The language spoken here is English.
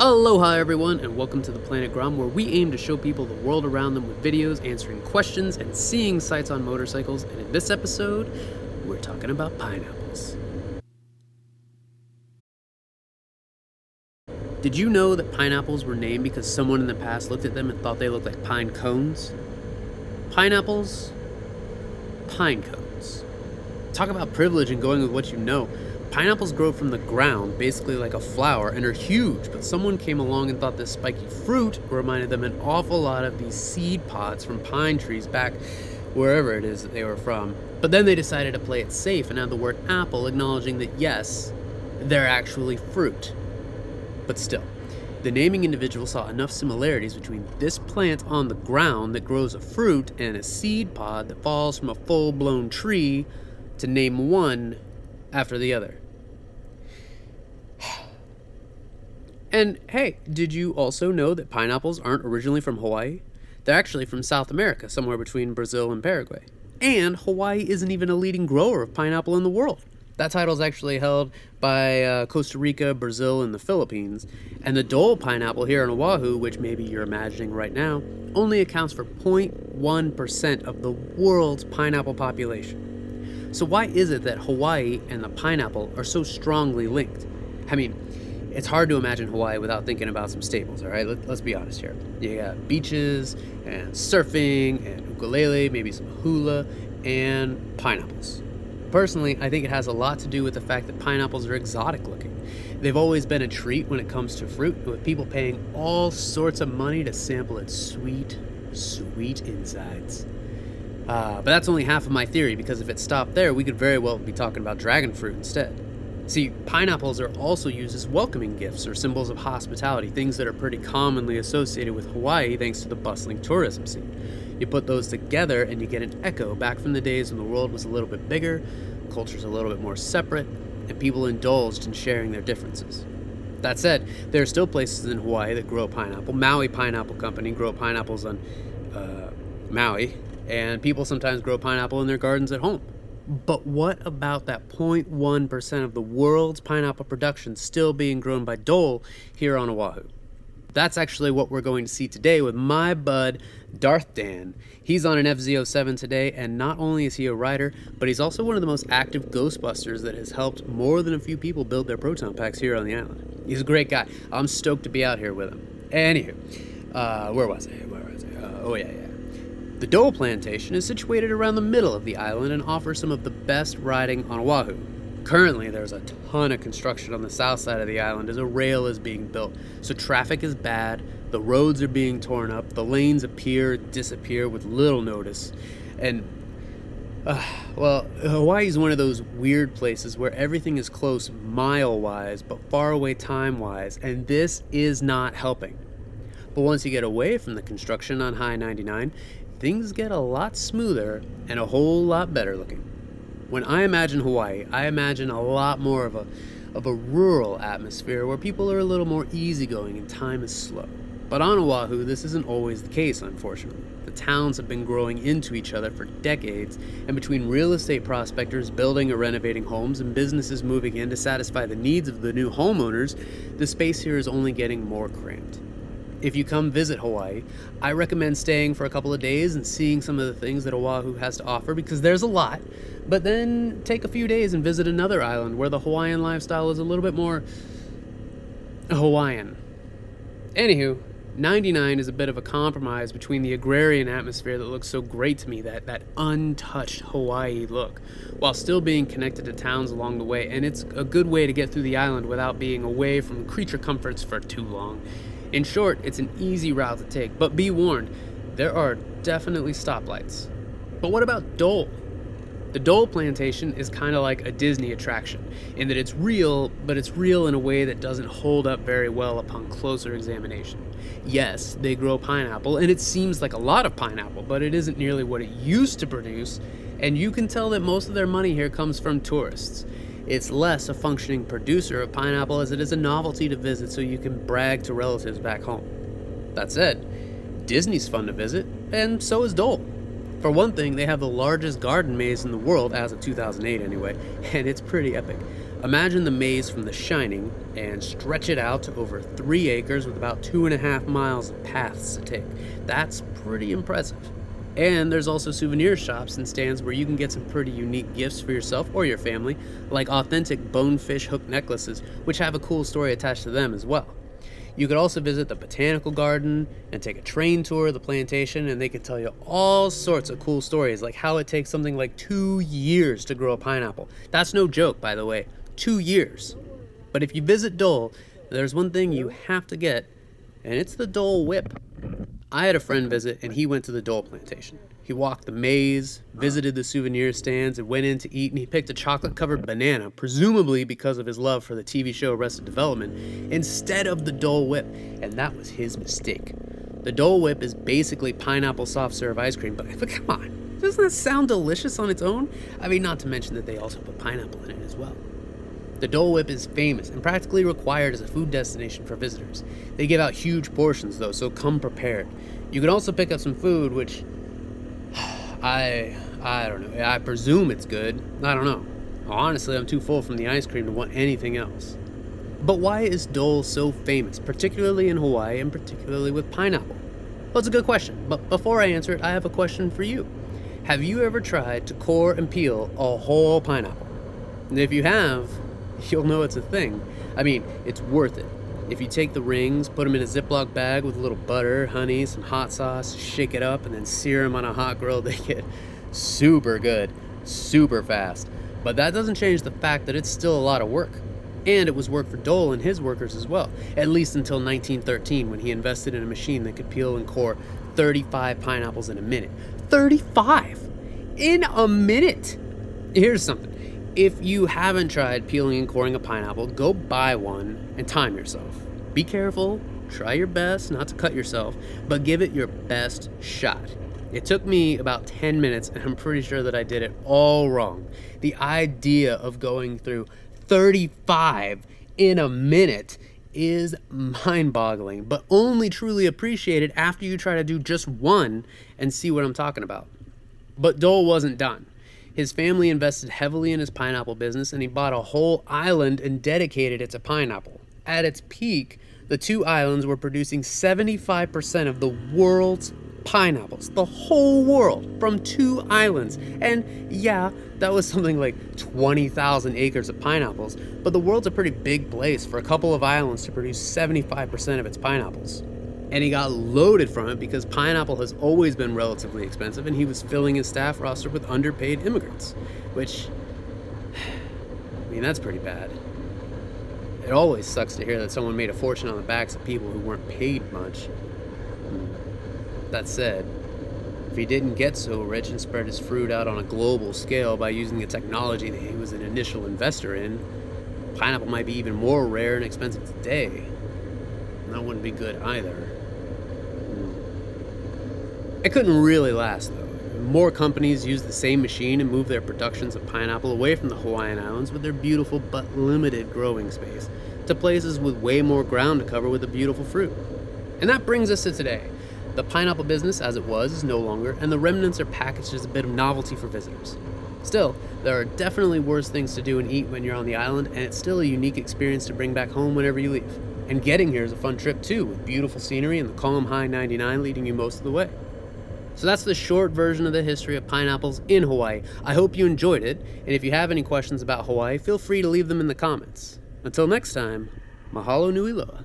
Aloha everyone, and welcome to the Planet Grom, where we aim to show people the world around them with videos, answering questions, and seeing sights on motorcycles. And in this episode, we're talking about pineapples. Did you know that pineapples were named because someone in the past looked at them and thought they looked like pine cones? Pineapples, pine cones. Talk about privilege and going with what you know. Pineapples grow from the ground, basically like a flower, and are huge, but someone came along and thought this spiky fruit reminded them an awful lot of these seed pods from pine trees back wherever it is that they were from. But then they decided to play it safe and add the word apple, acknowledging that yes, they're actually fruit. But still, the naming individual saw enough similarities between this plant on the ground that grows a fruit and a seed pod that falls from a full-blown tree to name one after the other. And hey, did you also know that pineapples aren't originally from Hawaii? They're actually from South America, somewhere between Brazil and Paraguay. And Hawaii isn't even a leading grower of pineapple in the world. That title is actually held by Costa Rica, Brazil, and the Philippines. And the Dole pineapple here on Oahu, which maybe you're imagining right now, only accounts for 0.1% of the world's pineapple population. So why is it that Hawaii and the pineapple are so strongly linked? I mean, it's hard to imagine Hawaii without thinking about some staples, all right? Let's be honest here. You got beaches and surfing and ukulele, maybe some hula, and pineapples. Personally, I think it has a lot to do with the fact that pineapples are exotic looking. They've always been a treat when it comes to fruit, with people paying all sorts of money to sample its sweet, sweet insides. But that's only half of my theory, because if it stopped there, we could very well be talking about dragon fruit instead. See, pineapples are also used as welcoming gifts or symbols of hospitality, things that are pretty commonly associated with Hawaii thanks to the bustling tourism scene. You put those together and you get an echo back from the days when the world was a little bit bigger, cultures a little bit more separate, and people indulged in sharing their differences. That said, there are still places in Hawaii that grow pineapple. Maui Pineapple Company grow pineapples on Maui, and people sometimes grow pineapple in their gardens at home. But what about that 0.1% of the world's pineapple production still being grown by Dole here on Oahu? That's actually what we're going to see today with my bud, Darth Dan. He's on an FZ07 today, and not only is he a rider, but he's also one of the most active Ghostbusters that has helped more than a few people build their proton packs here on the island. He's a great guy. I'm stoked to be out here with him. Anywho, where was I? Oh yeah. The Dole plantation is situated around the middle of the island and offers some of the best riding on Oahu. Currently, there's a ton of construction on the south side of the island as a rail is being built, so traffic is bad, the roads are being torn up, the lanes disappear with little notice, and, Hawaii is one of those weird places where everything is close mile-wise, but far away time-wise, and this is not helping. But once you get away from the construction on High 99, things get a lot smoother and a whole lot better looking. When I imagine Hawaii, I imagine a lot more of a rural atmosphere where people are a little more easygoing and time is slow. But on Oahu, this isn't always the case, unfortunately. The towns have been growing into each other for decades, and between real estate prospectors building or renovating homes and businesses moving in to satisfy the needs of the new homeowners, the space here is only getting more cramped. If you come visit Hawaii, I recommend staying for a couple of days and seeing some of the things that Oahu has to offer, because there's a lot, but then take a few days and visit another island where the Hawaiian lifestyle is a little bit more Hawaiian. Anywho, 99 is a bit of a compromise between the agrarian atmosphere that looks so great to me, that untouched Hawaii look, while still being connected to towns along the way, and it's a good way to get through the island without being away from creature comforts for too long. In short, it's an easy route to take, but be warned, there are definitely stoplights. But what about Dole? The Dole plantation is kind of like a Disney attraction, in that it's real, but it's real in a way that doesn't hold up very well upon closer examination. Yes, they grow pineapple, and it seems like a lot of pineapple, but it isn't nearly what it used to produce, and you can tell that most of their money here comes from tourists. It's less a functioning producer of pineapple as it is a novelty to visit so you can brag to relatives back home. That said, Disney's fun to visit, and so is Dole. For one thing, they have the largest garden maze in the world, as of 2008 anyway, and it's pretty epic. Imagine the maze from The Shining and stretch it out to over 3 acres with about 2.5 miles of paths to take. That's pretty impressive. And there's also souvenir shops and stands where you can get some pretty unique gifts for yourself or your family, like authentic bonefish hook necklaces, which have a cool story attached to them as well. You could also visit the botanical garden and take a train tour of the plantation, and they could tell you all sorts of cool stories, like how it takes something like 2 years to grow a pineapple. That's no joke, by the way. 2 years. But if you visit Dole, there's one thing you have to get, and it's the Dole whip. I had a friend visit, and he went to the Dole plantation. He walked the maze, visited the souvenir stands, and went in to eat, and he picked a chocolate-covered banana, presumably because of his love for the TV show Arrested Development, instead of the Dole whip, and that was his mistake. The Dole whip is basically pineapple soft-serve ice cream, but come on, doesn't that sound delicious on its own? I mean, not to mention that they also put pineapple in it as well. The Dole Whip is famous and practically required as a food destination for visitors. They give out huge portions though, so come prepared. You can also pick up some food, which I don't know. I presume it's good. I don't know. Honestly, I'm too full from the ice cream to want anything else. But why is Dole so famous, particularly in Hawaii and particularly with pineapple? Well, it's a good question, but before I answer it, I have a question for you. Have you ever tried to core and peel a whole pineapple? And if you have, you'll know it's a thing. I mean, it's worth it. If you take the rings, put them in a Ziploc bag with a little butter, honey, some hot sauce, shake it up, and then sear them on a hot grill, they get super good, super fast. But that doesn't change the fact that it's still a lot of work. And it was work for Dole and his workers as well, at least until 1913 when he invested in a machine that could peel and core 35 pineapples in a minute. 35! In a minute! Here's something. If you haven't tried peeling and coring a pineapple, go buy one and time yourself. Be careful, try your best not to cut yourself, but give it your best shot. It took me about 10 minutes, and I'm pretty sure that I did it all wrong. The idea of going through 35 in a minute is mind-boggling, but only truly appreciated after you try to do just one and see what I'm talking about. But Dole wasn't done. His family invested heavily in his pineapple business, and he bought a whole island and dedicated it to pineapple. At its peak, the 2 islands were producing 75% of the world's pineapples. The whole world, from 2 islands. And yeah, that was something like 20,000 acres of pineapples, but the world's a pretty big place for a couple of islands to produce 75% of its pineapples. And he got loaded from it because pineapple has always been relatively expensive, and he was filling his staff roster with underpaid immigrants, which, I mean, that's pretty bad. It always sucks to hear that someone made a fortune on the backs of people who weren't paid much. That said, if he didn't get so rich and spread his fruit out on a global scale by using the technology that he was an initial investor in, pineapple might be even more rare and expensive today. And that wouldn't be good either. It couldn't really last, though. More companies use the same machine and move their productions of pineapple away from the Hawaiian Islands with their beautiful but limited growing space to places with way more ground to cover with the beautiful fruit. And that brings us to today. The pineapple business, as it was, is no longer, and the remnants are packaged as a bit of novelty for visitors. Still, there are definitely worse things to do and eat when you're on the island, and it's still a unique experience to bring back home whenever you leave. And getting here is a fun trip too, with beautiful scenery and the calm High 99 leading you most of the way. So that's the short version of the history of pineapples in Hawaii. I hope you enjoyed it, and if you have any questions about Hawaii, feel free to leave them in the comments. Until next time, mahalo nui loa.